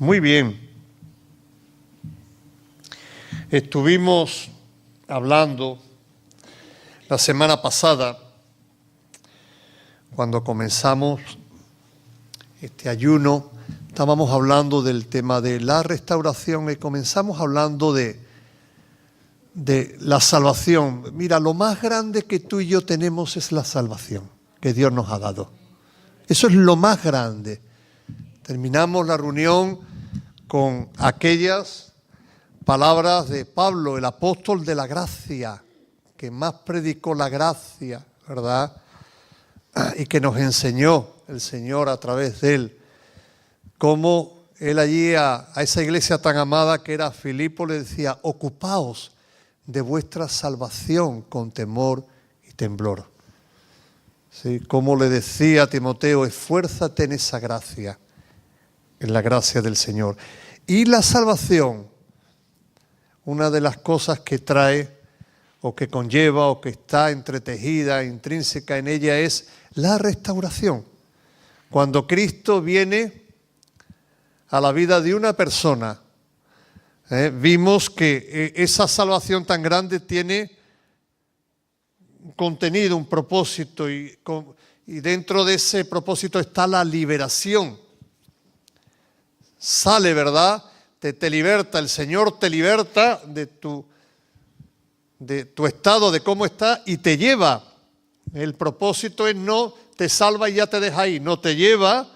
Muy bien. Estuvimos hablando la semana pasada, cuando comenzamos este ayuno, estábamos hablando del tema de la restauración y comenzamos hablando de la salvación. Mira, lo más grande que tú y yo tenemos es la salvación que Dios nos ha dado. Eso es lo más grande. Terminamos la reunión con aquellas palabras de Pablo, el apóstol de la gracia, que más predicó la gracia, ¿verdad? Y que nos enseñó el Señor a través de él, cómo él allí a esa iglesia tan amada que era Filipo le decía: ocupaos de vuestra salvación con temor y temblor. ¿Sí? Como le decía a Timoteo: esfuérzate en esa gracia, en la gracia del Señor. Y la salvación, una de las cosas que trae o que conlleva o que está entretejida, intrínseca en ella, es la restauración. Cuando Cristo viene a la vida de una persona, vimos que esa salvación tan grande tiene un contenido, un propósito, y dentro de ese propósito está la liberación. Sale, ¿verdad? Te liberta, el Señor te liberta de tu estado, de cómo está, y te lleva. El propósito es no te salva y ya te deja ahí, no te lleva,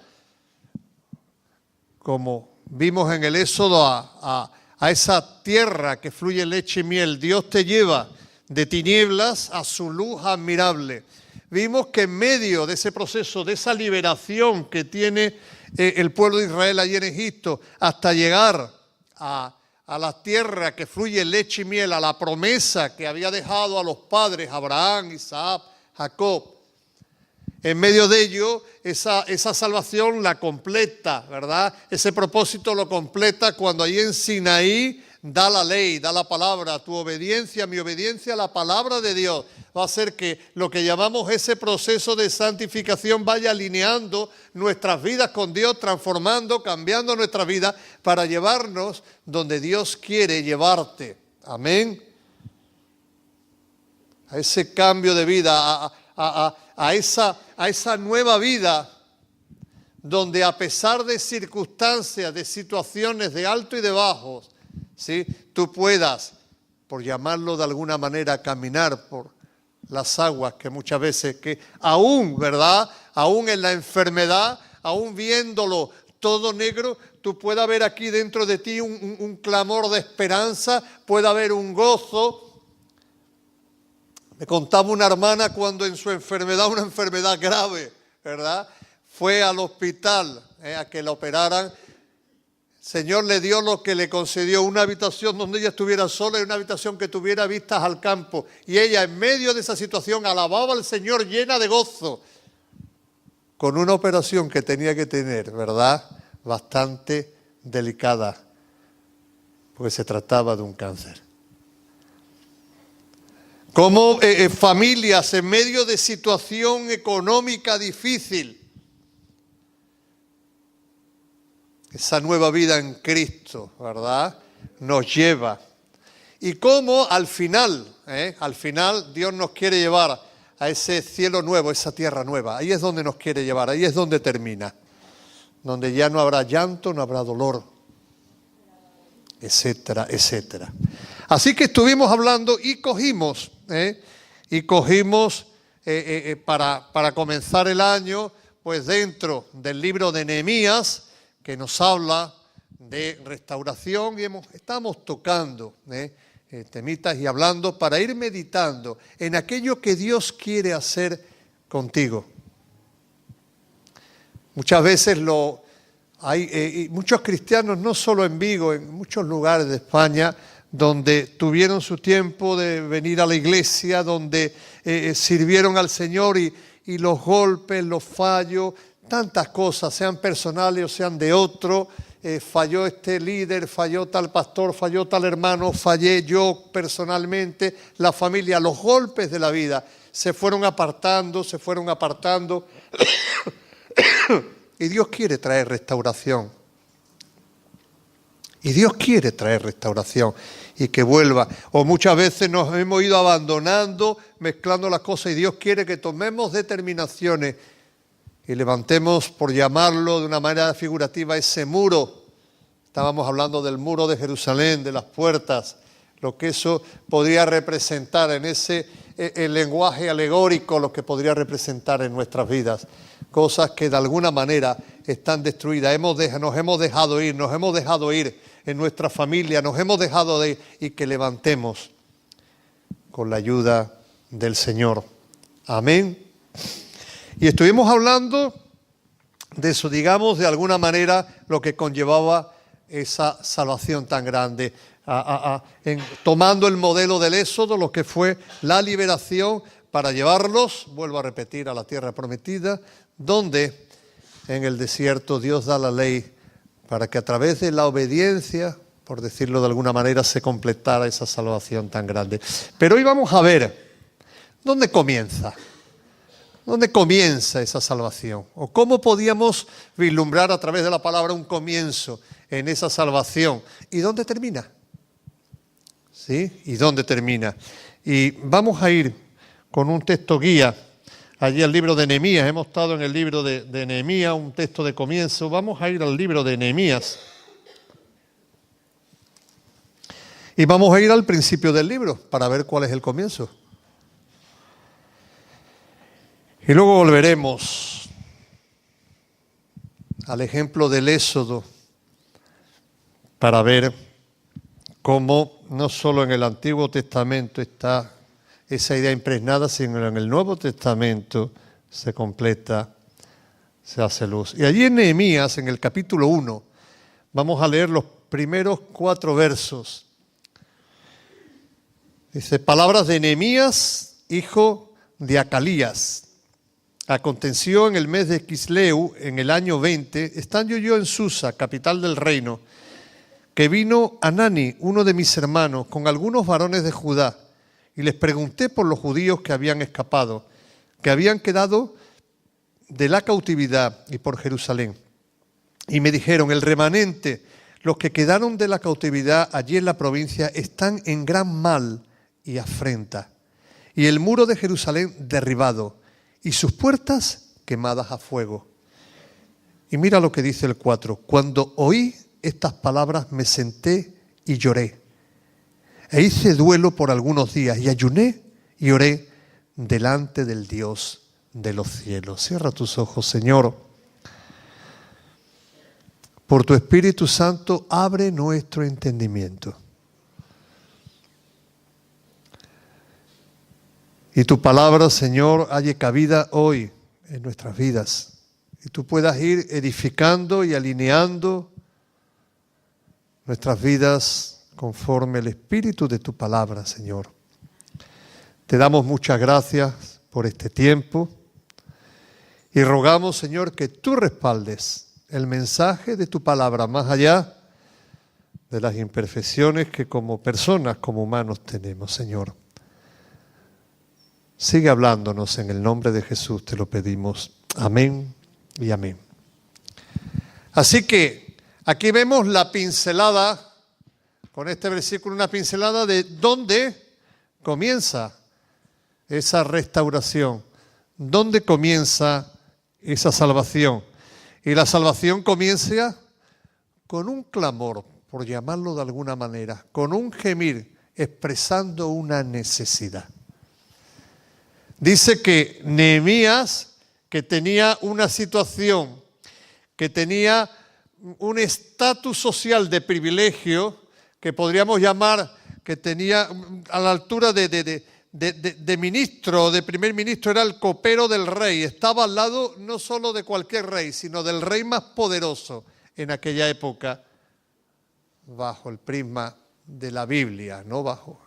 como vimos en el Éxodo, a esa tierra que fluye leche y miel. Dios te lleva de tinieblas a su luz admirable. Vimos que en medio de ese proceso, de esa liberación que tiene el pueblo de Israel allí en Egipto, hasta llegar a la tierra que fluye leche y miel, a la promesa que había dejado a los padres, Abraham, Isaac, Jacob. En medio de ello, esa salvación la completa, ¿verdad? Ese propósito lo completa cuando allí en Sinaí da la ley, da la palabra. Tu obediencia, mi obediencia a la palabra de Dios va a hacer que lo que llamamos ese proceso de santificación vaya alineando nuestras vidas con Dios, transformando, cambiando nuestra vida para llevarnos donde Dios quiere llevarte. Amén. A ese cambio de vida, a esa nueva vida, donde a pesar de circunstancias, de situaciones de alto y de bajos, ¿sí?, tú puedas, por llamarlo de alguna manera, caminar por las aguas que muchas veces, que aún, ¿verdad?, aún en la enfermedad, aún viéndolo todo negro, tú puedas ver aquí dentro de ti un clamor de esperanza, pueda haber un gozo. Me contaba una hermana cuando en su enfermedad, una enfermedad grave, ¿verdad?, fue al hospital a que la operaran. Señor le dio lo que le concedió, una habitación donde ella estuviera sola y una habitación que tuviera vistas al campo. Y ella, en medio de esa situación, alababa al Señor llena de gozo, con una operación que tenía que tener, ¿verdad?, bastante delicada, porque se trataba de un cáncer. Como familias en medio de situación económica difícil, esa nueva vida en Cristo, ¿verdad?, nos lleva. Y cómo al final Dios nos quiere llevar a ese cielo nuevo, esa tierra nueva. Ahí es donde nos quiere llevar, ahí es donde termina. Donde ya no habrá llanto, no habrá dolor, etcétera, etcétera. Así que estuvimos hablando y cogimos para comenzar el año, pues dentro del libro de Nehemías, que nos habla de restauración, y estamos tocando temitas y hablando para ir meditando en aquello que Dios quiere hacer contigo. Muchas veces hay muchos cristianos, no solo en Vigo, en muchos lugares de España, donde tuvieron su tiempo de venir a la iglesia, donde sirvieron al Señor y los golpes, los fallos, tantas cosas, sean personales o sean de otro, falló este líder, falló tal pastor, falló tal hermano, fallé yo personalmente, la familia, los golpes de la vida se fueron apartando. Y Dios quiere traer restauración. Y Dios quiere traer restauración y que vuelva. O muchas veces nos hemos ido abandonando, mezclando las cosas, y Dios quiere que tomemos determinaciones y levantemos, por llamarlo de una manera figurativa, ese muro. Estábamos hablando del muro de Jerusalén, de las puertas, lo que eso podría representar en ese el lenguaje alegórico, lo que podría representar en nuestras vidas. Cosas que de alguna manera están destruidas. Nos hemos dejado ir en nuestra familia, nos hemos dejado de ir, y que levantemos con la ayuda del Señor. Amén. Y estuvimos hablando de eso, digamos, de alguna manera, lo que conllevaba esa salvación tan grande, tomando el modelo del Éxodo, lo que fue la liberación para llevarlos, vuelvo a repetir, a la tierra prometida, donde en el desierto Dios da la ley para que a través de la obediencia, por decirlo de alguna manera, se completara esa salvación tan grande. Pero hoy vamos a ver dónde comienza. ¿Dónde comienza esa salvación? ¿O cómo podíamos vislumbrar a través de la palabra un comienzo en esa salvación? ¿Y dónde termina? ¿Sí? ¿Y dónde termina? Y vamos a ir con un texto guía, allí al libro de Nehemías. Hemos estado en el libro de Nehemías, un texto de comienzo. Vamos a ir al libro de Nehemías. Y vamos a ir al principio del libro para ver cuál es el comienzo. Y luego volveremos al ejemplo del Éxodo para ver cómo no solo en el Antiguo Testamento está esa idea impregnada, sino en el Nuevo Testamento se completa, se hace luz. Y allí en Nehemías, en el capítulo 1, vamos a leer los primeros 4 versos. Dice, palabras de Nehemías, hijo de Acalías. Aconteció en el mes de Quisleu, en el año 20, estando yo en Susa, capital del reino, que vino Anani, uno de mis hermanos, con algunos varones de Judá, y les pregunté por los judíos que habían escapado, que habían quedado de la cautividad, y por Jerusalén. Y me dijeron, el remanente, los que quedaron de la cautividad allí en la provincia, están en gran mal y afrenta, y el muro de Jerusalén derribado, y sus puertas quemadas a fuego. Y mira lo que dice el 4. Cuando oí estas palabras me senté y lloré. E hice duelo por algunos días y ayuné y oré delante del Dios de los cielos. Cierra tus ojos, Señor. Por tu Espíritu Santo, abre nuestro entendimiento. Y tu palabra, Señor, halle cabida hoy en nuestras vidas. Y tú puedas ir edificando y alineando nuestras vidas conforme el espíritu de tu palabra, Señor. Te damos muchas gracias por este tiempo y rogamos, Señor, que tú respaldes el mensaje de tu palabra más allá de las imperfecciones que como personas, como humanos tenemos, Señor. Sigue hablándonos en el nombre de Jesús, te lo pedimos. Amén y amén. Así que aquí vemos la pincelada, con este versículo, una pincelada de dónde comienza esa restauración, dónde comienza esa salvación. Y la salvación comienza con un clamor, por llamarlo de alguna manera, con un gemir, expresando una necesidad. Dice que Nehemías, que tenía una situación, que tenía un estatus social de privilegio, que podríamos llamar que tenía a la altura de ministro, de primer ministro, era el copero del rey. Estaba al lado no solo de cualquier rey, sino del rey más poderoso en aquella época, bajo el prisma de la Biblia, no bajo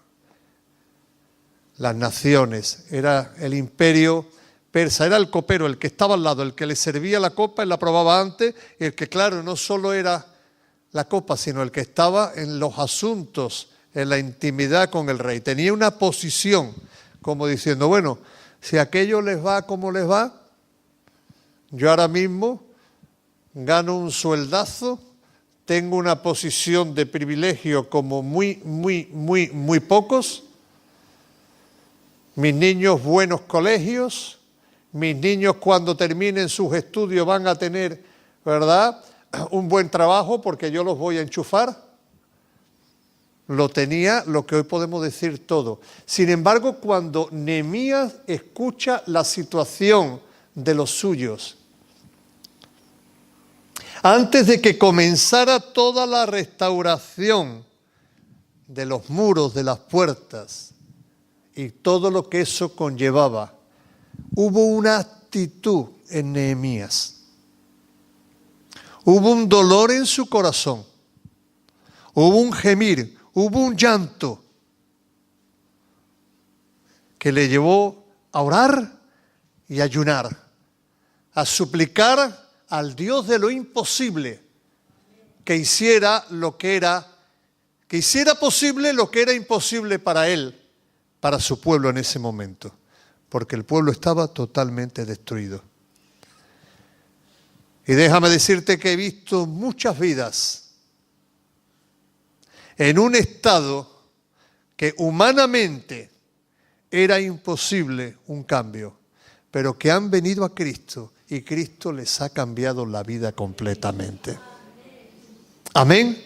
las naciones. Era el imperio persa, era el copero, el que estaba al lado, el que le servía la copa, él la probaba antes, y el que, claro, no solo era la copa, sino el que estaba en los asuntos, en la intimidad con el rey. Tenía una posición, como diciendo, bueno, si aquello les va como les va, yo ahora mismo gano un sueldazo, tengo una posición de privilegio como muy pocos. Mis niños buenos colegios, mis niños cuando terminen sus estudios van a tener, ¿verdad?, un buen trabajo porque yo los voy a enchufar. Lo tenía, lo que hoy podemos decir todo. Sin embargo, cuando Nehemías escucha la situación de los suyos, antes de que comenzara toda la restauración de los muros, de las puertas y todo lo que eso conllevaba, hubo una actitud en Nehemías. Hubo un dolor en su corazón, hubo un gemir, hubo un llanto que le llevó a orar y ayunar, a suplicar al Dios de lo imposible que hiciera lo que era, que hiciera posible lo que era imposible para él, para su pueblo en ese momento, porque el pueblo estaba totalmente destruido. Y déjame decirte que he visto muchas vidas en un estado que humanamente era imposible un cambio, pero que han venido a Cristo y Cristo les ha cambiado la vida completamente. Amén.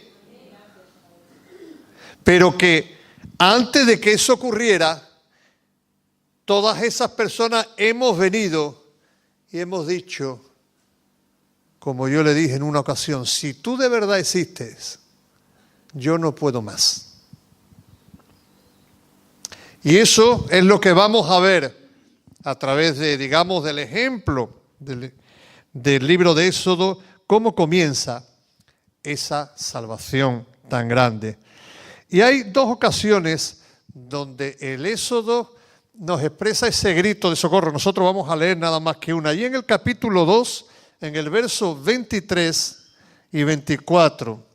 Pero que antes de que eso ocurriera, todas esas personas hemos venido y hemos dicho, como yo le dije en una ocasión, si tú de verdad existes, yo no puedo más. Y eso es lo que vamos a ver a través de, digamos, del ejemplo del libro de Éxodo, cómo comienza esa salvación tan grande. Y hay dos ocasiones donde el Éxodo nos expresa ese grito de socorro. Nosotros vamos a leer nada más que una. Y en el capítulo 2, en el verso 23 y 24,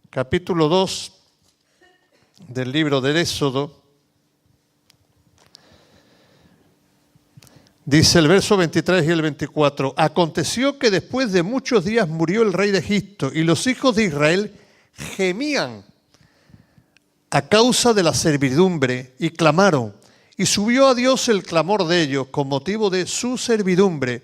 capítulo 2 del libro del Éxodo, dice el verso 23 y el 24, aconteció que después de muchos días murió el rey de Egipto y los hijos de Israel gemían a causa de la servidumbre y clamaron, y subió a Dios el clamor de ellos con motivo de su servidumbre,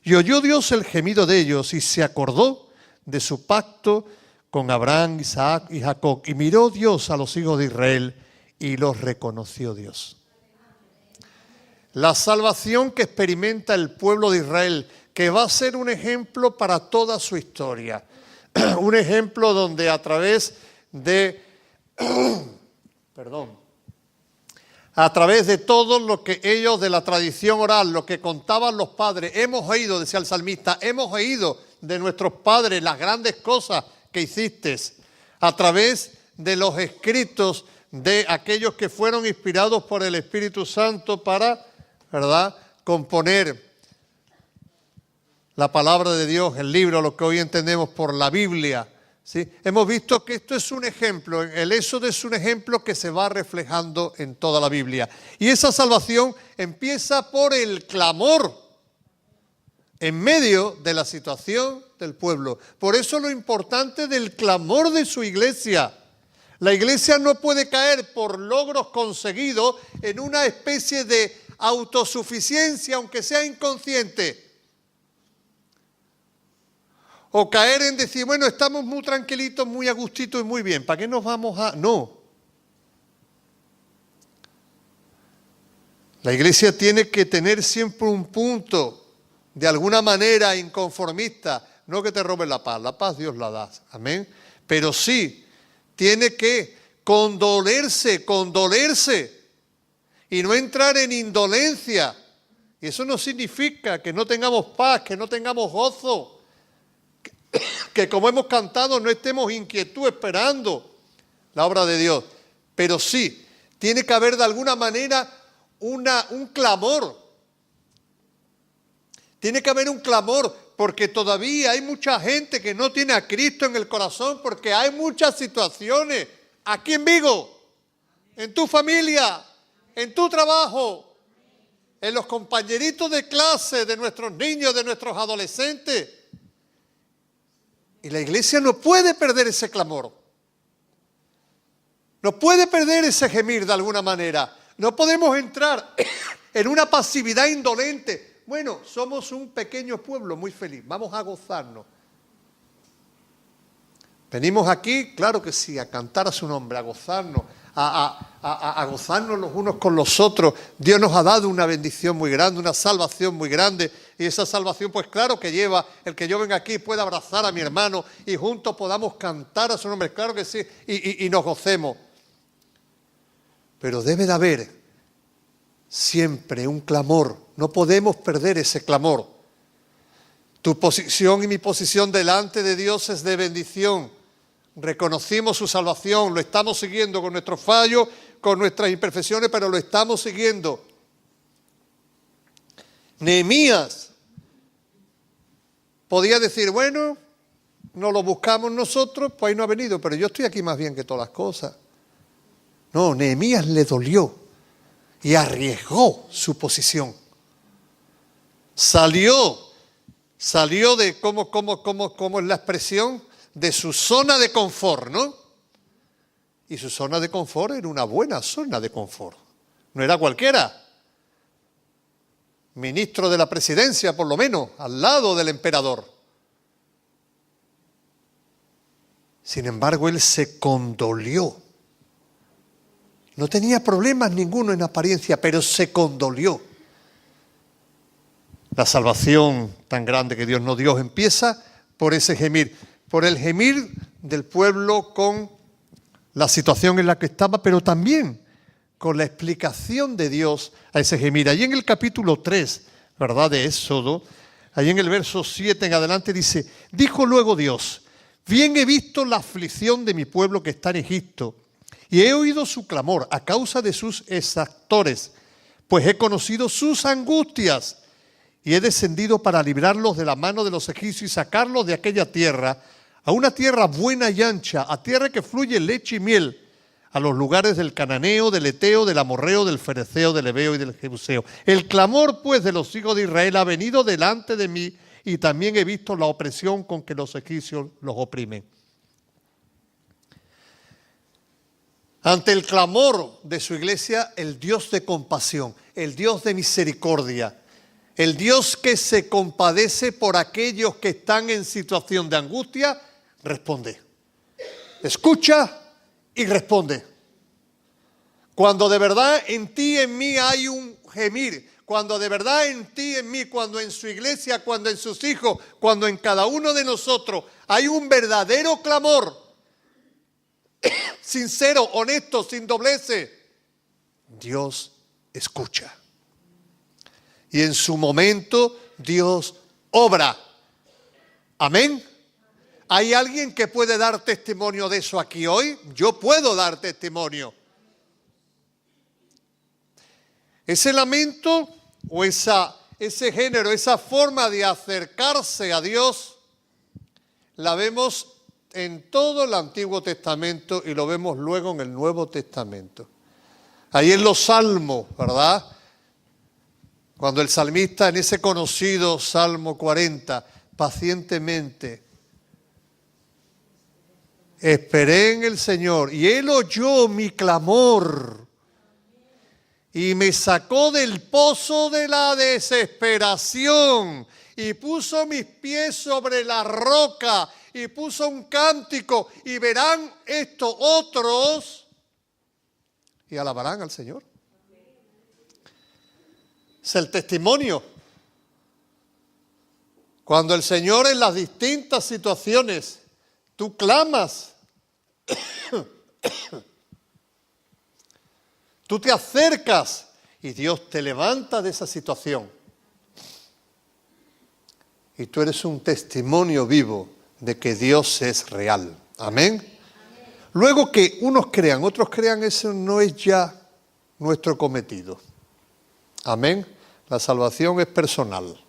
y oyó Dios el gemido de ellos y se acordó de su pacto con Abraham, Isaac y Jacob, y miró Dios a los hijos de Israel y los reconoció Dios. La salvación que experimenta el pueblo de Israel, que va a ser un ejemplo para toda su historia. Un ejemplo donde a través de, a través de todo lo que ellos de la tradición oral, lo que contaban los padres, hemos oído, decía el salmista, hemos oído de nuestros padres las grandes cosas que hiciste, a través de los escritos de aquellos que fueron inspirados por el Espíritu Santo para, ¿verdad?, componer la palabra de Dios, el libro, lo que hoy entendemos por la Biblia, ¿sí? Hemos visto que esto es un ejemplo, el Éxodo es un ejemplo que se va reflejando en toda la Biblia. Y esa salvación empieza por el clamor en medio de la situación del pueblo. Por eso lo importante del clamor de su iglesia. La iglesia no puede caer por logros conseguidos en una especie de autosuficiencia, aunque sea inconsciente. O caer en decir, bueno, estamos muy tranquilitos, muy a gustito y muy bien. ¿Para qué nos vamos a...? No. La iglesia tiene que tener siempre un punto, de alguna manera inconformista. No que te roben la paz Dios la da. Amén. Pero sí, tiene que condolerse. Y no entrar en indolencia. Y eso no significa que no tengamos paz, que no tengamos gozo. Que como hemos cantado no estemos inquietud esperando la obra de Dios. Pero sí, tiene que haber de alguna manera un clamor. Tiene que haber un clamor porque todavía hay mucha gente que no tiene a Cristo en el corazón porque hay muchas situaciones aquí en Vigo, en tu familia, en tu trabajo, en los compañeritos de clase de nuestros niños, de nuestros adolescentes, Y la iglesia no puede perder ese clamor. No puede perder ese gemir de alguna manera. No podemos entrar en una pasividad indolente. Bueno, somos un pequeño pueblo muy feliz. Vamos a gozarnos. Venimos aquí, claro que sí, a cantar a su nombre, a gozarnos, a gozarnos los unos con los otros. Dios nos ha dado una bendición muy grande, una salvación muy grande. Y esa salvación, pues claro que lleva el que yo venga aquí y pueda abrazar a mi hermano y juntos podamos cantar a su nombre. Claro que sí, y nos gocemos. Pero debe de haber siempre un clamor. No podemos perder ese clamor. Tu posición y mi posición delante de Dios es de bendición. Reconocimos su salvación, lo estamos siguiendo con nuestros fallos, con nuestras imperfecciones, pero lo estamos siguiendo. Nehemías podía decir, bueno, no lo buscamos nosotros, pues ahí no ha venido, pero yo estoy aquí más bien que todas las cosas. No, Nehemías le dolió y arriesgó su posición. Salió de, ¿cómo es la expresión? De su zona de confort, ¿no? Y su zona de confort era una buena zona de confort. No era cualquiera. Ministro de la presidencia, por lo menos, al lado del emperador. Sin embargo, él se condolió. No tenía problemas ninguno en apariencia, pero se condolió. La salvación tan grande que Dios nos dio empieza por ese gemir, por el gemir del pueblo con la situación en la que estaba, pero también con la explicación de Dios a ese gemir. Allí en el capítulo 3, ¿verdad?, de Éxodo, allí en el verso 7 en adelante dice, dijo luego Dios, bien he visto la aflicción de mi pueblo que está en Egipto, y he oído su clamor a causa de sus exactores, pues he conocido sus angustias, y he descendido para librarlos de la mano de los egipcios y sacarlos de aquella tierra, a una tierra buena y ancha, a tierra que fluye leche y miel, a los lugares del cananeo, del eteo, del amorreo, del fereceo, del heveo y del jebuseo. El clamor, pues, de los hijos de Israel ha venido delante de mí, y también he visto la opresión con que los egipcios los oprimen. Ante el clamor de su iglesia, el Dios de compasión, el Dios de misericordia, el Dios que se compadece por aquellos que están en situación de angustia, responde. Escucha y responde. Cuando de verdad en ti y en mí hay un gemir, cuando de verdad en ti y en mí, cuando en su iglesia, cuando en sus hijos, cuando en cada uno de nosotros hay un verdadero clamor, sincero, honesto, sin dobleces, Dios escucha. Y en su momento Dios obra. Amén. ¿Hay alguien que puede dar testimonio de eso aquí hoy? Yo puedo dar testimonio. Ese lamento o ese género, esa forma de acercarse a Dios, la vemos en todo el Antiguo Testamento y lo vemos luego en el Nuevo Testamento. Ahí en los Salmos, ¿verdad? Cuando el salmista en ese conocido Salmo 40, pacientemente esperé en el Señor y Él oyó mi clamor y me sacó del pozo de la desesperación y puso mis pies sobre la roca y puso un cántico y verán esto otros y alabarán al Señor. Es el testimonio. Cuando el Señor en las distintas situaciones, tú clamas, tú te acercas y Dios te levanta de esa situación. Y tú eres un testimonio vivo de que Dios es real. Amén. Luego que unos crean, otros crean, eso no es ya nuestro cometido. Amén. La salvación es personal.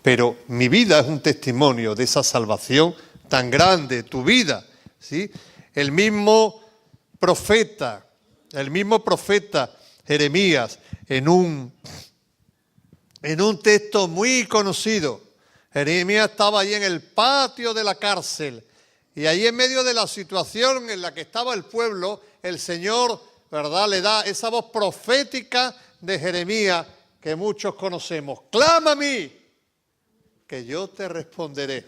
Pero mi vida es un testimonio de esa salvación tan grande, tu vida, ¿sí? El mismo profeta Jeremías, en un texto muy conocido, Jeremías estaba ahí en el patio de la cárcel. Y ahí en medio de la situación en la que estaba el pueblo, el Señor, ¿verdad?, le da esa voz profética de Jeremías que muchos conocemos. Clama a mí, que yo te responderé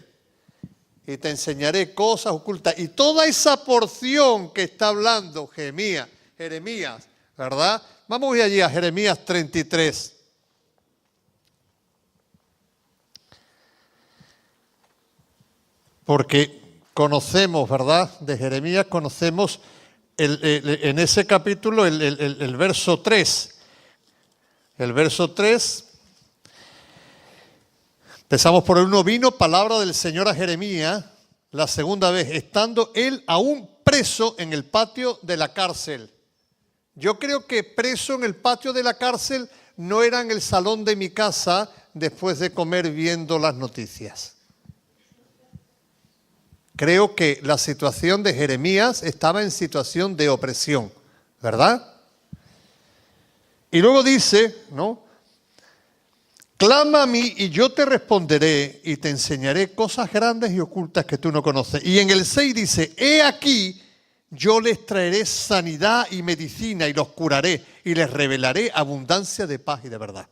y te enseñaré cosas ocultas. Y toda esa porción que está hablando Jeremías, ¿verdad? Vamos allí a Jeremías 33. Porque conocemos, ¿verdad? De Jeremías conocemos en ese capítulo el verso 3. El verso 3, empezamos por el 1. Vino palabra del Señor a Jeremías la segunda vez, estando él aún preso en el patio de la cárcel. Yo creo que preso en el patio de la cárcel no era en el salón de mi casa después de comer viendo las noticias. Creo que la situación de Jeremías estaba en situación de opresión, ¿verdad? Y luego dice, ¿no? Clama a mí y yo te responderé y te enseñaré cosas grandes y ocultas que tú no conoces. Y en el 6 dice, he aquí, yo les traeré sanidad y medicina y los curaré y les revelaré abundancia de paz y de verdad.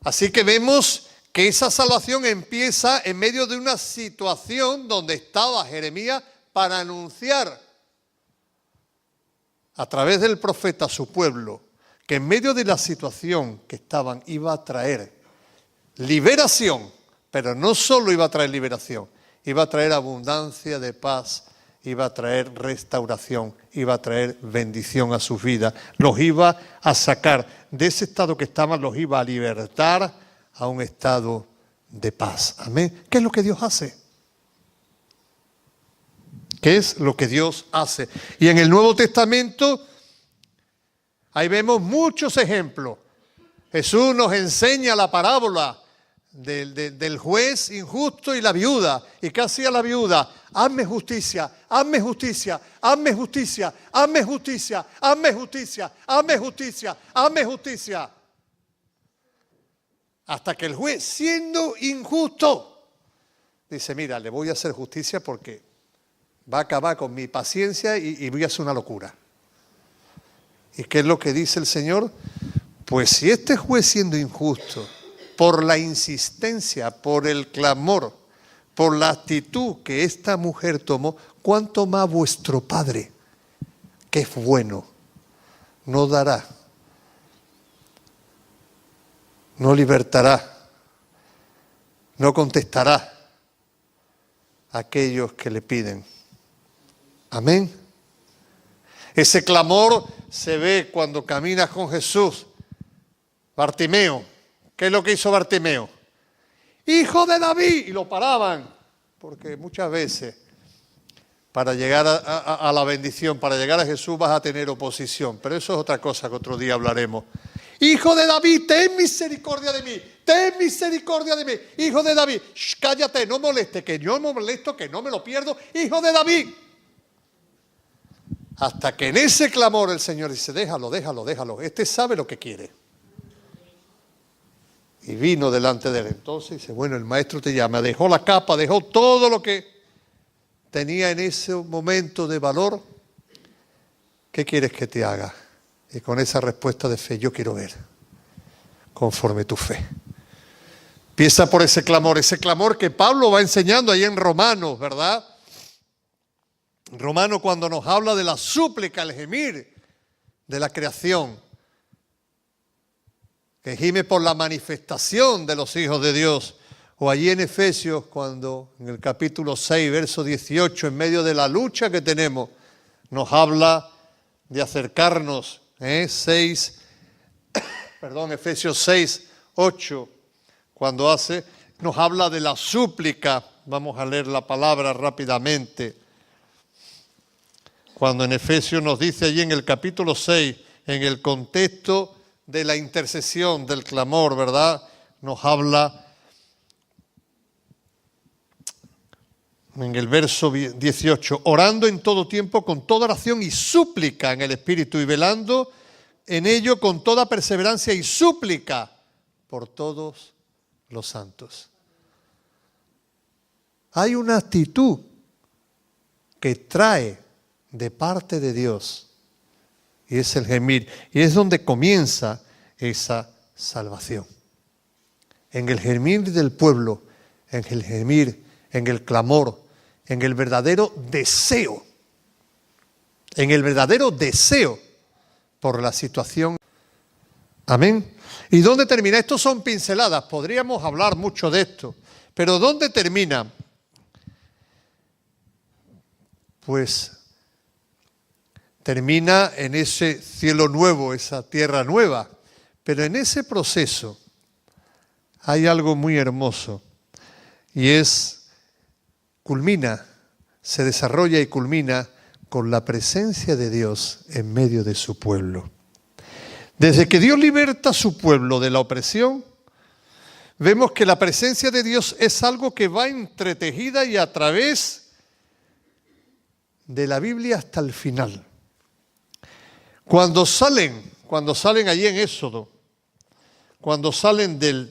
Así que vemos que esa salvación empieza en medio de una situación donde estaba Jeremías para anunciar a través del profeta a su pueblo que en medio de la situación que estaban iba a traer liberación, pero no solo iba a traer liberación, iba a traer abundancia de paz, iba a traer restauración, iba a traer bendición a sus vidas, los iba a sacar de ese estado que estaban, los iba a libertar a un estado de paz. Amén. ¿Qué es lo que Dios hace? ¿Qué es lo que Dios hace? Y en el Nuevo Testamento, ahí vemos muchos ejemplos. Jesús nos enseña la parábola del juez injusto y la viuda. ¿Y qué hacía la viuda? Hazme justicia, hazme justicia, hazme justicia, hazme justicia, hazme justicia, hazme justicia, hazme justicia. Hasta que el juez, siendo injusto, dice, mira, le voy a hacer justicia porque va a acabar con mi paciencia y voy a hacer una locura. ¿Y qué es lo que dice el Señor? Pues si este juez, siendo injusto, por la insistencia, por el clamor, por la actitud que esta mujer tomó, ¿cuánto más vuestro Padre, que es bueno, no dará? No libertará, no contestará a aquellos que le piden. Amén. Ese clamor se ve cuando caminas con Jesús. Bartimeo, ¿qué es lo que hizo Bartimeo? ¡Hijo de David! Y lo paraban, porque muchas veces para llegar a la bendición, para llegar a Jesús vas a tener oposición, pero eso es otra cosa que otro día hablaremos. Hijo de David, ten misericordia de mí, ten misericordia de mí, hijo de David, cállate, no moleste, que yo me molesto, que no me lo pierdo, hijo de David. Hasta que en ese clamor el Señor dice, déjalo, déjalo, déjalo, este sabe lo que quiere. Y vino delante de él. Entonces dice, bueno, el maestro te llama, dejó la capa, dejó todo lo que tenía en ese momento de valor. ¿Qué quieres que te haga? Y con esa respuesta de fe, yo quiero ver conforme tu fe. Empieza por ese clamor que Pablo va enseñando ahí en Romanos, ¿verdad? Romanos cuando nos habla de la súplica, el gemir de la creación, que gime por la manifestación de los hijos de Dios. O allí en Efesios, cuando en el capítulo 6, verso 18, en medio de la lucha que tenemos, nos habla de acercarnos. Efesios 6, 8, cuando nos habla de la súplica. Vamos a leer la palabra rápidamente. Cuando en Efesios nos dice allí en el capítulo 6, en el contexto de la intercesión, del clamor, ¿verdad? Nos habla en el verso 18, orando en todo tiempo con toda oración y súplica en el Espíritu y velando en ello con toda perseverancia y súplica por todos los santos. Hay una actitud que trae de parte de Dios, y es el gemir, y es donde comienza esa salvación. En el gemir del pueblo, en el gemir, en el clamor, en el verdadero deseo, por la situación. Amén. ¿Y dónde termina? Estos son pinceladas, podríamos hablar mucho de esto, pero ¿dónde termina? Pues termina en ese cielo nuevo, esa tierra nueva, pero en ese proceso hay algo muy hermoso y se desarrolla y culmina con la presencia de Dios en medio de su pueblo. Desde que Dios liberta a su pueblo de la opresión, vemos que la presencia de Dios es algo que va entretejida y a través de la Biblia hasta el final. Cuando salen allí en Éxodo, cuando salen de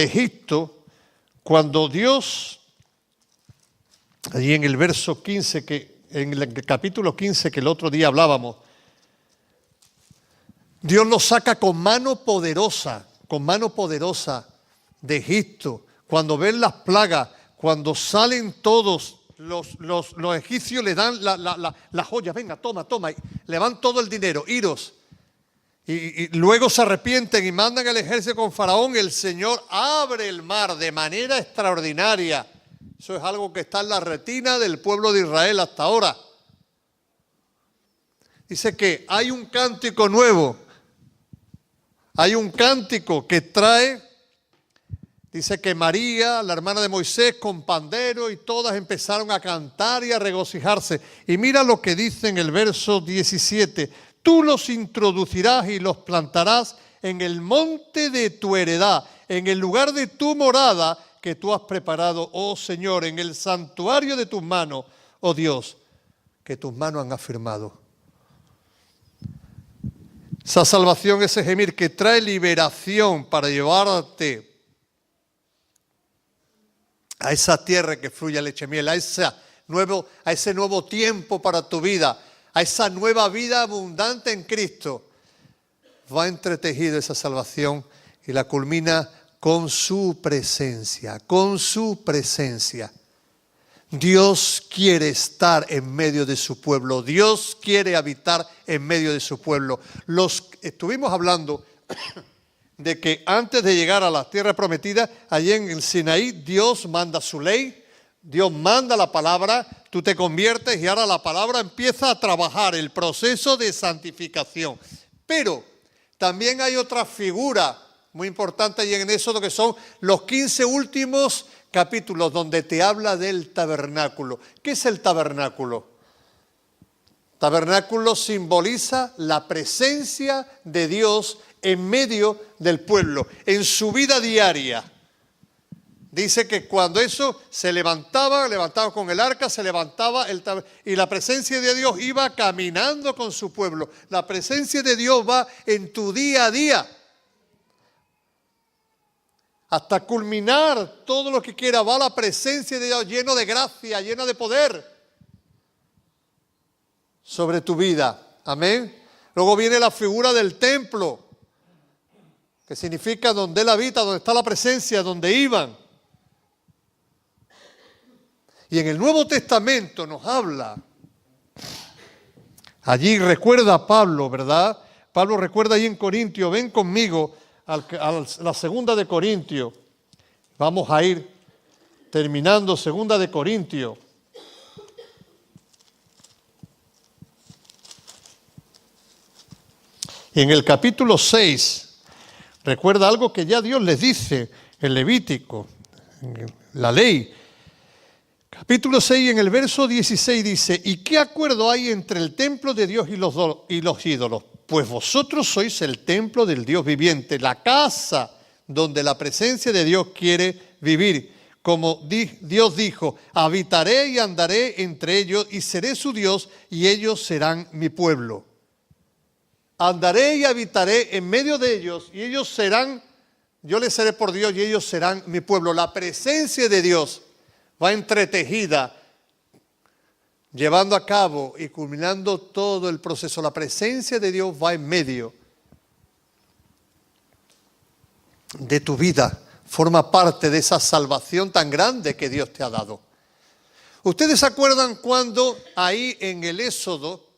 Egipto, cuando Dios, allí en el verso 15, en el capítulo 15 que el otro día hablábamos, Dios los saca con mano poderosa de Egipto. Cuando ven las plagas, cuando salen todos, los egipcios le dan la joya, venga, toma, y le van todo el dinero, iros. Y luego se arrepienten y mandan el ejército con Faraón. El Señor abre el mar de manera extraordinaria. Eso es algo que está en la retina del pueblo de Israel hasta ahora. Dice que hay un cántico nuevo. Hay un cántico que trae, dice que María, la hermana de Moisés, con pandero y todas empezaron a cantar y a regocijarse. Y mira lo que dice en el verso 17. Tú los introducirás y los plantarás en el monte de tu heredad, en el lugar de tu morada que tú has preparado, oh Señor, en el santuario de tus manos, oh Dios, que tus manos han afirmado. Esa salvación, ese gemir que trae liberación para llevarte a esa tierra que fluye leche y miel, a ese nuevo tiempo para tu vida, a esa nueva vida abundante en Cristo. Va entretejido esa salvación y la culmina con su presencia, Dios quiere estar en medio de su pueblo. Dios quiere habitar en medio de su pueblo. Estuvimos hablando de que antes de llegar a la tierra prometida, allí en el Sinaí, Dios manda su ley, Dios manda la palabra, tú te conviertes y ahora la palabra empieza a trabajar el proceso de santificación. Pero también hay otra figura muy importante allí en Éxodo, que son los 15 últimos capítulos donde te habla del tabernáculo. ¿Qué es el tabernáculo? Tabernáculo simboliza la presencia de Dios en medio del pueblo, en su vida diaria. Dice que cuando eso se levantaba con el arca, se levantaba y la presencia de Dios iba caminando con su pueblo. La presencia de Dios va en tu día a día. Hasta culminar todo lo que quiera, va la presencia de Dios lleno de gracia, llena de poder sobre tu vida. Amén. Luego viene la figura del templo, que significa donde Él habita, donde está la presencia, donde iban. Y en el Nuevo Testamento nos habla. Allí recuerda a Pablo, ¿verdad? Pablo recuerda allí en Corintios, ven conmigo a la segunda de Corintios. Vamos a ir terminando segunda de Corintios. En el capítulo 6, recuerda algo que ya Dios les dice en Levítico, en la ley. Capítulo 6, en el verso 16 dice, ¿y qué acuerdo hay entre el templo de Dios y los ídolos? Pues vosotros sois el templo del Dios viviente, la casa donde la presencia de Dios quiere vivir. Como Dios dijo, habitaré y andaré entre ellos y seré su Dios y ellos serán mi pueblo. Andaré y habitaré en medio de ellos y ellos serán, yo les seré por Dios y ellos serán mi pueblo. La presencia de Dios va entretejida, llevando a cabo y culminando todo el proceso. La presencia de Dios va en medio de tu vida, forma parte de esa salvación tan grande que Dios te ha dado. ¿Ustedes se acuerdan cuando ahí en el Éxodo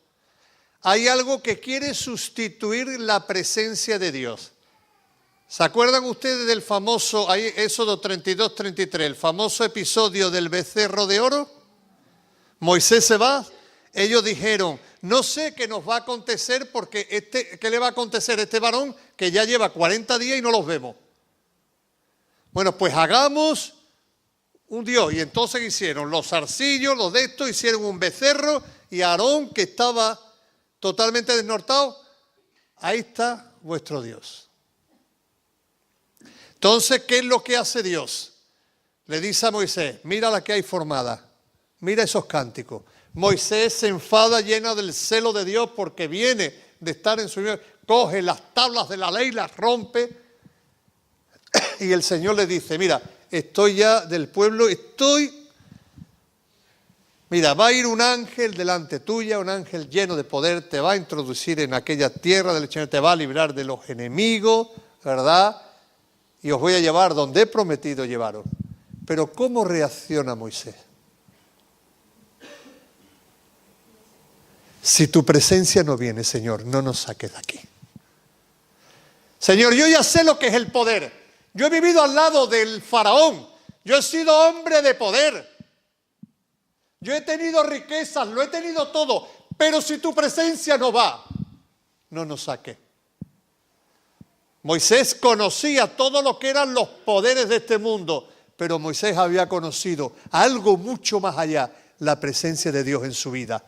hay algo que quiere sustituir la presencia de Dios? ¿Se acuerdan ustedes del famoso, ahí Éxodo 32-33, el famoso episodio del becerro de oro? Moisés se va, ellos dijeron, no sé qué nos va a acontecer porque ¿qué le va a acontecer a este varón que ya lleva 40 días y no los vemos? Bueno, pues hagamos un Dios. Y entonces hicieron los zarcillos, los de estos, hicieron un becerro y Aarón, que estaba totalmente desnortado, ahí está vuestro Dios. Entonces, ¿qué es lo que hace Dios? Le dice a Moisés, mira la que hay formada, mira esos cánticos. Moisés se enfada llena del celo de Dios porque viene de estar en su vida, coge las tablas de la ley, las rompe y el Señor le dice, mira, estoy ya del pueblo, mira, va a ir un ángel delante tuya, un ángel lleno de poder, te va a introducir en aquella tierra del Señor, te va a librar de los enemigos, ¿verdad? Y os voy a llevar donde he prometido llevaros. Pero ¿cómo reacciona Moisés? Si tu presencia no viene, Señor, no nos saques de aquí. Señor, yo ya sé lo que es el poder. Yo he vivido al lado del faraón. Yo he sido hombre de poder. Yo he tenido riquezas, lo he tenido todo. Pero si tu presencia no va, no nos saques. Moisés conocía todo lo que eran los poderes de este mundo, pero Moisés había conocido algo mucho más allá, la presencia de Dios en su vida.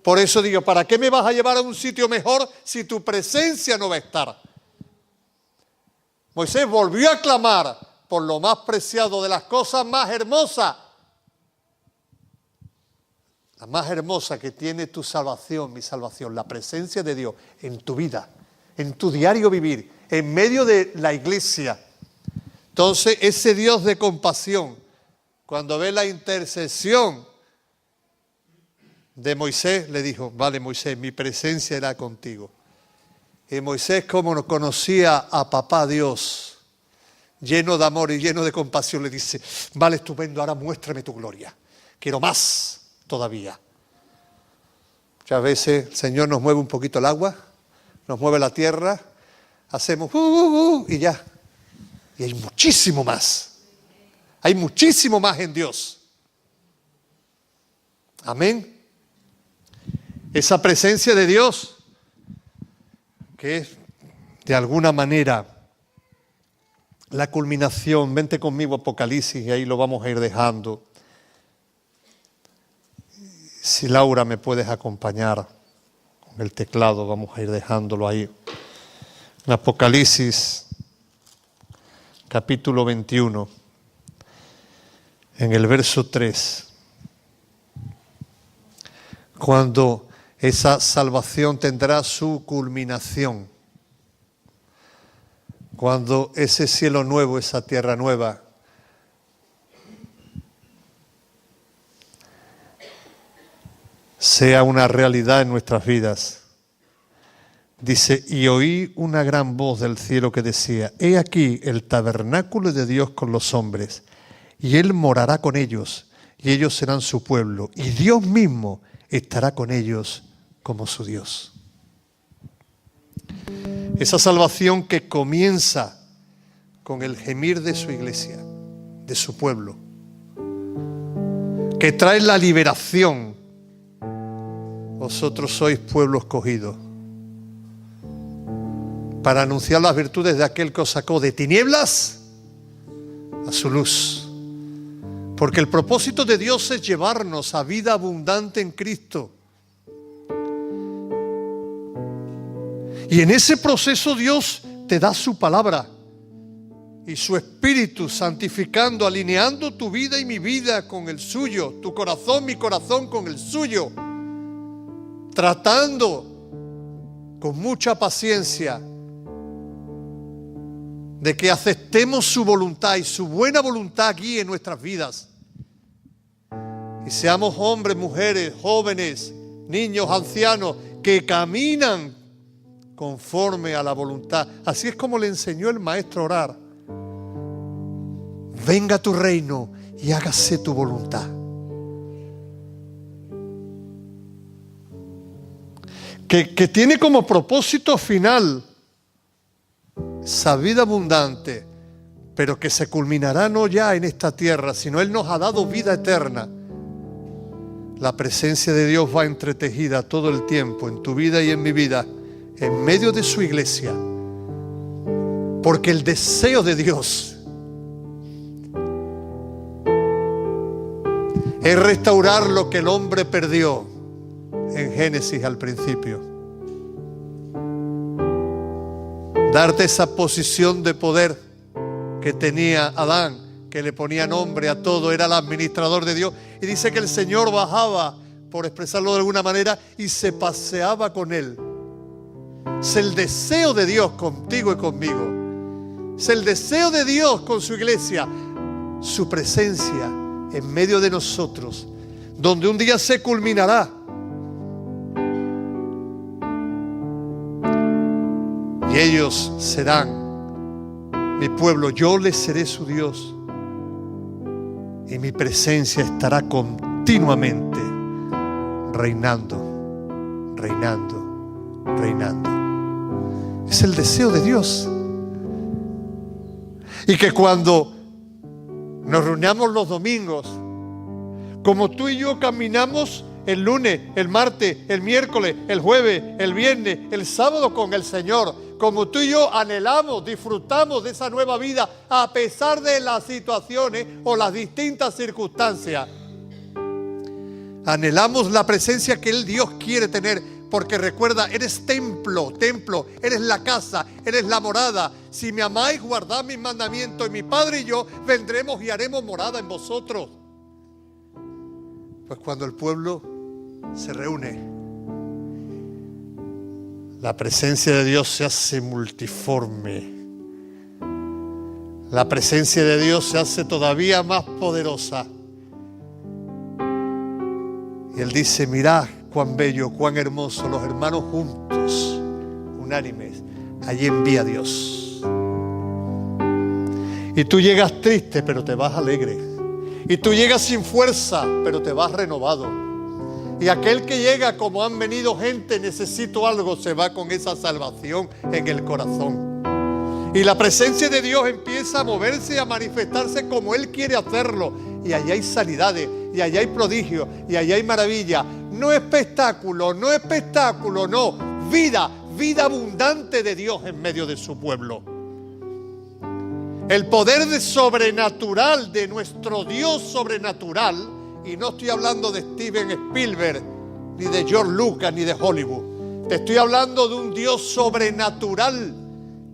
Por eso digo, ¿para qué me vas a llevar a un sitio mejor si tu presencia no va a estar? Moisés volvió a clamar por lo más preciado de las cosas más hermosas. La más hermosa que tiene tu salvación, mi salvación, la presencia de Dios en tu vida, en tu diario vivir, en medio de la iglesia. Entonces, ese Dios de compasión, cuando ve la intercesión de Moisés, le dijo, vale Moisés, mi presencia era contigo. Y Moisés, como no conocía a papá Dios, lleno de amor y lleno de compasión, le dice, vale, estupendo, ahora muéstrame tu gloria. Quiero más todavía. Muchas veces el Señor nos mueve un poquito el agua, nos mueve la tierra, hacemos y ya. Y hay muchísimo más. Hay muchísimo más en Dios. Amén. Esa presencia de Dios, que es de alguna manera la culminación. Vente conmigo a Apocalipsis y ahí lo vamos a ir dejando. Si Laura me puedes acompañar con el teclado, vamos a ir dejándolo ahí. En Apocalipsis, capítulo 21, en el verso 3. Cuando esa salvación tendrá su culminación. Cuando ese cielo nuevo, esa tierra nueva, sea una realidad en nuestras vidas. Dice, y oí una gran voz del cielo que decía, he aquí el tabernáculo de Dios con los hombres, y Él morará con ellos, y ellos serán su pueblo, y Dios mismo estará con ellos como su Dios. Esa salvación que comienza con el gemir de su iglesia, de su pueblo, que trae la liberación. Vosotros sois pueblo escogido para anunciar las virtudes de aquel que os sacó de tinieblas a su luz. Porque el propósito de Dios es llevarnos a vida abundante en Cristo. Y en ese proceso Dios te da su palabra y su Espíritu santificando, alineando tu vida y mi vida con el suyo, tu corazón, mi corazón con el suyo, tratando con mucha paciencia, de que aceptemos su voluntad y su buena voluntad guíe nuestras vidas. Y seamos hombres, mujeres, jóvenes, niños, ancianos, que caminan conforme a la voluntad. Así es como le enseñó el maestro a orar. Venga tu reino y hágase tu voluntad. Que tiene como propósito final esa vida abundante, pero que se culminará no ya en esta tierra, sino Él nos ha dado vida eterna. La presencia de Dios va entretejida todo el tiempo en tu vida y en mi vida, en medio de su iglesia, porque el deseo de Dios es restaurar lo que el hombre perdió en Génesis al principio. Darte esa posición de poder que tenía Adán, que le ponía nombre a todo, era el administrador de Dios. Y dice que el Señor bajaba, por expresarlo de alguna manera, y se paseaba con él. Es el deseo de Dios contigo y conmigo. Es el deseo de Dios con su iglesia, su presencia en medio de nosotros, donde un día se culminará. Y ellos serán mi pueblo, yo les seré su Dios. Y mi presencia estará continuamente reinando, reinando, reinando. Es el deseo de Dios. Y que cuando nos reunamos los domingos, como tú y yo caminamos el lunes, el martes, el miércoles, el jueves, el viernes, el sábado con el Señor, como tú y yo anhelamos, disfrutamos de esa nueva vida a pesar de las situaciones o las distintas circunstancias. Anhelamos la presencia que el Dios quiere tener, porque recuerda, eres templo, eres la casa, eres la morada. Si me amáis, guardad mis mandamientos, y mi Padre y yo vendremos y haremos morada en vosotros. Pues cuando el pueblo se reúne, la presencia de Dios se hace multiforme. La presencia de Dios se hace todavía más poderosa. Y Él dice, mirad cuán bello, cuán hermoso, los hermanos juntos, unánimes. Allí envía Dios. Y tú llegas triste, pero te vas alegre. Y tú llegas sin fuerza, pero te vas renovado. Y aquel que llega como han venido gente, necesito algo, se va con esa salvación en el corazón. Y la presencia de Dios empieza a moverse y a manifestarse como Él quiere hacerlo. Y allá hay sanidades, y allá hay prodigios, y allá hay maravilla. No espectáculo, no espectáculo, no. Vida, vida abundante de Dios en medio de su pueblo. El poder de sobrenatural de nuestro Dios sobrenatural. Y no estoy hablando de Steven Spielberg, ni de George Lucas, ni de Hollywood. Te estoy hablando de un Dios sobrenatural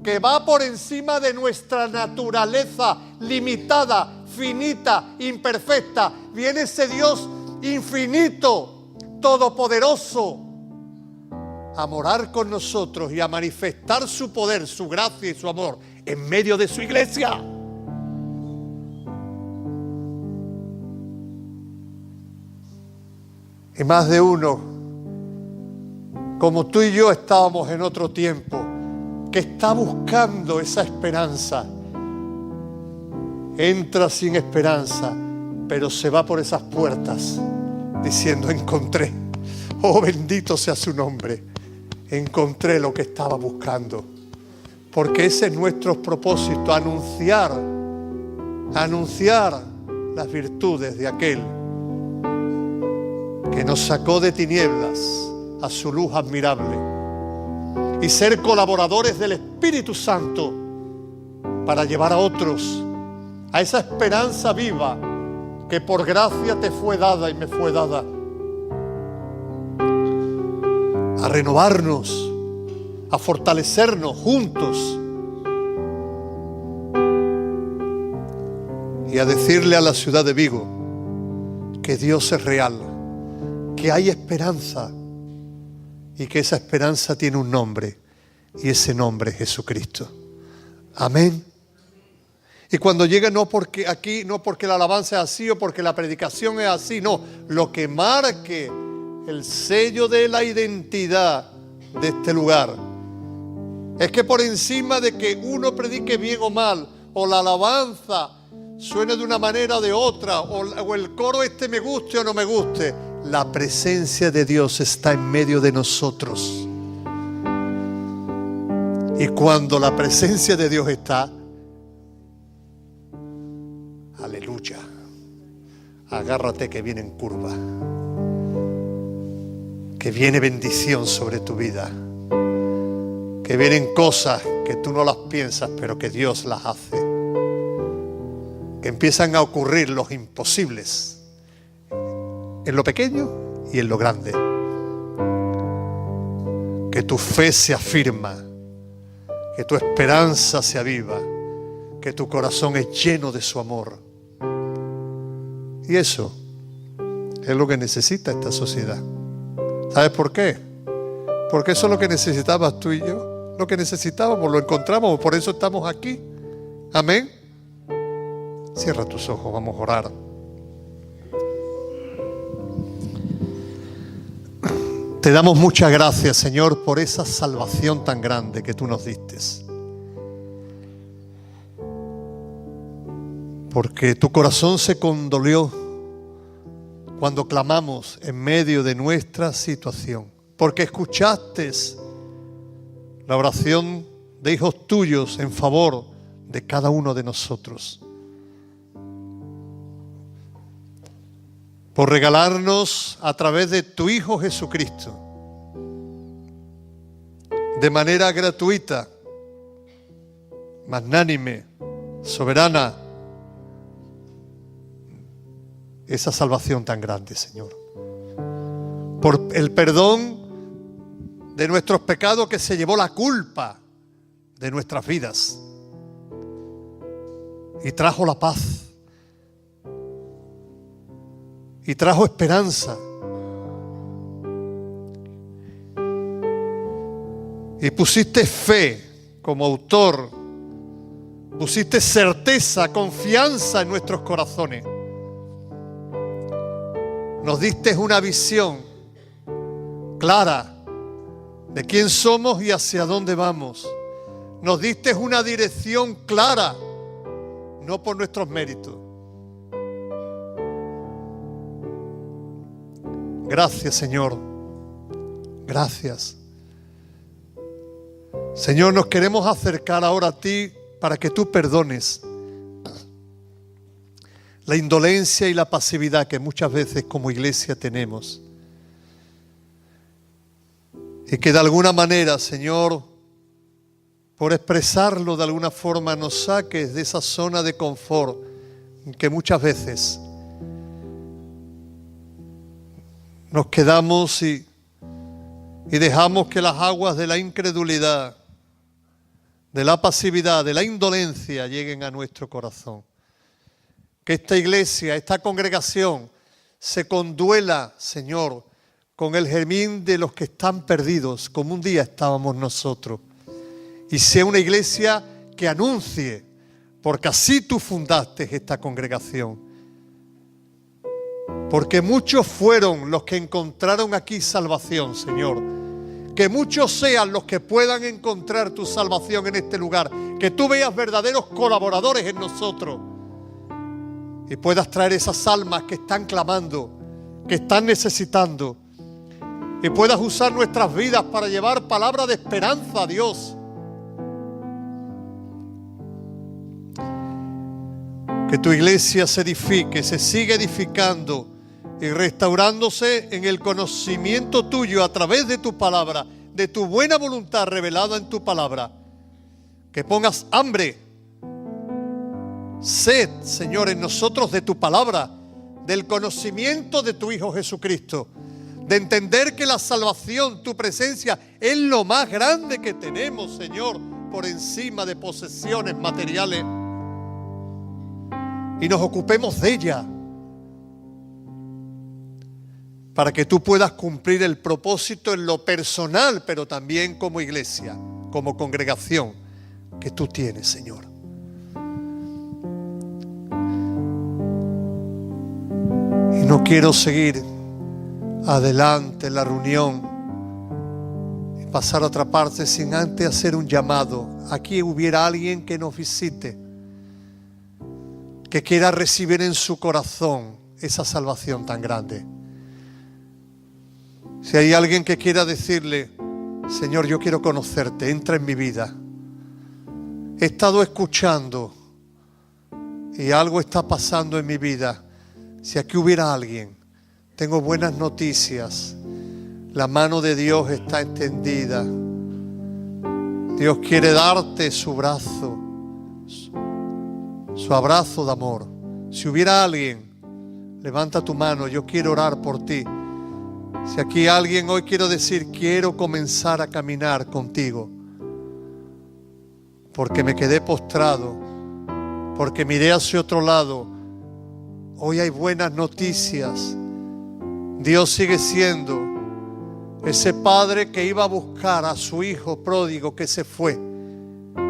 que va por encima de nuestra naturaleza limitada, finita, imperfecta. Viene ese Dios infinito, todopoderoso, a morar con nosotros y a manifestar su poder, su gracia y su amor en medio de su iglesia. Y más de uno, como tú y yo estábamos en otro tiempo, que está buscando esa esperanza, entra sin esperanza, pero se va por esas puertas diciendo, encontré, oh bendito sea su nombre, encontré lo que estaba buscando. Porque ese es nuestro propósito, anunciar las virtudes de aquel que nos sacó de tinieblas a su luz admirable, y ser colaboradores del Espíritu Santo para llevar a otros a esa esperanza viva que por gracia te fue dada y me fue dada, a renovarnos, a fortalecernos juntos y a decirle a la ciudad de Vigo que Dios es real, que hay esperanza, y que esa esperanza tiene un nombre, y ese nombre es Jesucristo. Amén. Y cuando llegue, no porque aquí, no porque la alabanza es así o porque la predicación es así, no, lo que marque el sello de la identidad de este lugar es que por encima de que uno predique bien o mal, o la alabanza suene de una manera o de otra, o el coro me guste o no me guste, la presencia de Dios está en medio de nosotros. Y cuando la presencia de Dios está, aleluya, agárrate que viene en curva, que viene bendición sobre tu vida, que vienen cosas que tú no las piensas, pero que Dios las hace, que empiezan a ocurrir los imposibles, en lo pequeño y en lo grande, que tu fe se afirma, que tu esperanza se aviva, que tu corazón es lleno de su amor. Y eso es lo que necesita esta sociedad. ¿Sabes por qué? Porque eso es lo que necesitabas tú y yo. Lo que necesitábamos, lo encontramos, por eso estamos aquí. Amén. Cierra tus ojos, vamos a orar. Te damos muchas gracias, Señor, por esa salvación tan grande que tú nos diste. Porque tu corazón se condolió cuando clamamos en medio de nuestra situación. Porque escuchaste la oración de hijos tuyos en favor de cada uno de nosotros. Por regalarnos a través de tu Hijo Jesucristo, de manera gratuita, magnánime, soberana, esa salvación tan grande, Señor. Por el perdón de nuestros pecados que se llevó la culpa de nuestras vidas y trajo la paz y trajo esperanza y pusiste fe como autor, pusiste certeza, confianza en nuestros corazones. Nos diste una visión clara de quién somos y hacia dónde vamos. Nos diste una dirección clara, no por nuestros méritos. Gracias, Señor. Gracias. Señor, nos queremos acercar ahora a ti para que tú perdones la indolencia y la pasividad que muchas veces como iglesia tenemos. Y que de alguna manera, Señor, por expresarlo de alguna forma, nos saques de esa zona de confort en que muchas veces nos quedamos y dejamos que las aguas de la incredulidad, de la pasividad, de la indolencia lleguen a nuestro corazón. Que esta iglesia, esta congregación se conduela, Señor, con el germín de los que están perdidos, como un día estábamos nosotros. Y sea una iglesia que anuncie, porque así tú fundaste esta congregación. Porque muchos fueron los que encontraron aquí salvación, Señor. Que muchos sean los que puedan encontrar tu salvación en este lugar. Que tú veas verdaderos colaboradores en nosotros. Y puedas traer esas almas que están clamando, que están necesitando. Y puedas usar nuestras vidas para llevar palabra de esperanza a Dios. Que tu iglesia se edifique, se siga edificando y restaurándose en el conocimiento tuyo a través de tu palabra, de tu buena voluntad revelada en tu palabra. Que pongas hambre, sed, Señor, en nosotros de tu palabra, del conocimiento de tu Hijo Jesucristo, de entender que la salvación, tu presencia, es lo más grande que tenemos, Señor, por encima de posesiones materiales. Y nos ocupemos de ella. para que tú puedas cumplir el propósito en lo personal, pero también como iglesia, como congregación que tú tienes, Señor. Y no quiero seguir adelante en la reunión y pasar a otra parte sin antes hacer un llamado. Aquí hubiera alguien que nos visite, que quiera recibir en su corazón esa salvación tan grande. Si hay alguien que quiera decirle: Señor, yo quiero conocerte, entra en mi vida. He estado escuchando y algo está pasando en mi vida. Si aquí hubiera alguien, tengo buenas noticias. La mano de Dios está extendida. Dios quiere darte su brazo, su abrazo de amor. Si hubiera alguien, levanta tu mano, yo quiero orar por ti. Si aquí alguien hoy quiero decir: quiero comenzar a caminar contigo, porque me quedé postrado, porque miré hacia otro lado. Hoy hay buenas noticias. Dios sigue siendo ese padre que iba a buscar a su hijo pródigo que se fue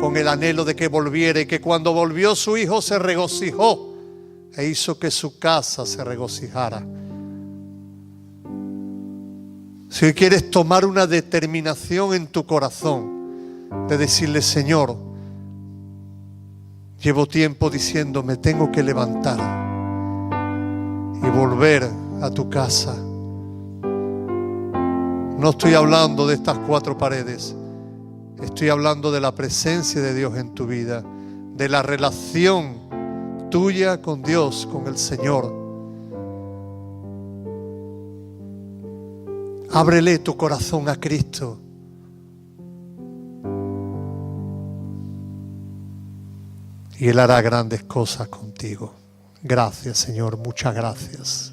con el anhelo de que volviera, y que cuando volvió su hijo se regocijó e hizo que su casa se regocijara. Si hoy quieres tomar una determinación en tu corazón de decirle: Señor, llevo tiempo diciendo me tengo que levantar y volver a tu casa. No estoy hablando de estas 4 paredes. Estoy hablando de la presencia de Dios en tu vida, de la relación tuya con Dios, con el Señor. Ábrele tu corazón a Cristo. Y Él hará grandes cosas contigo. Gracias, Señor, muchas gracias.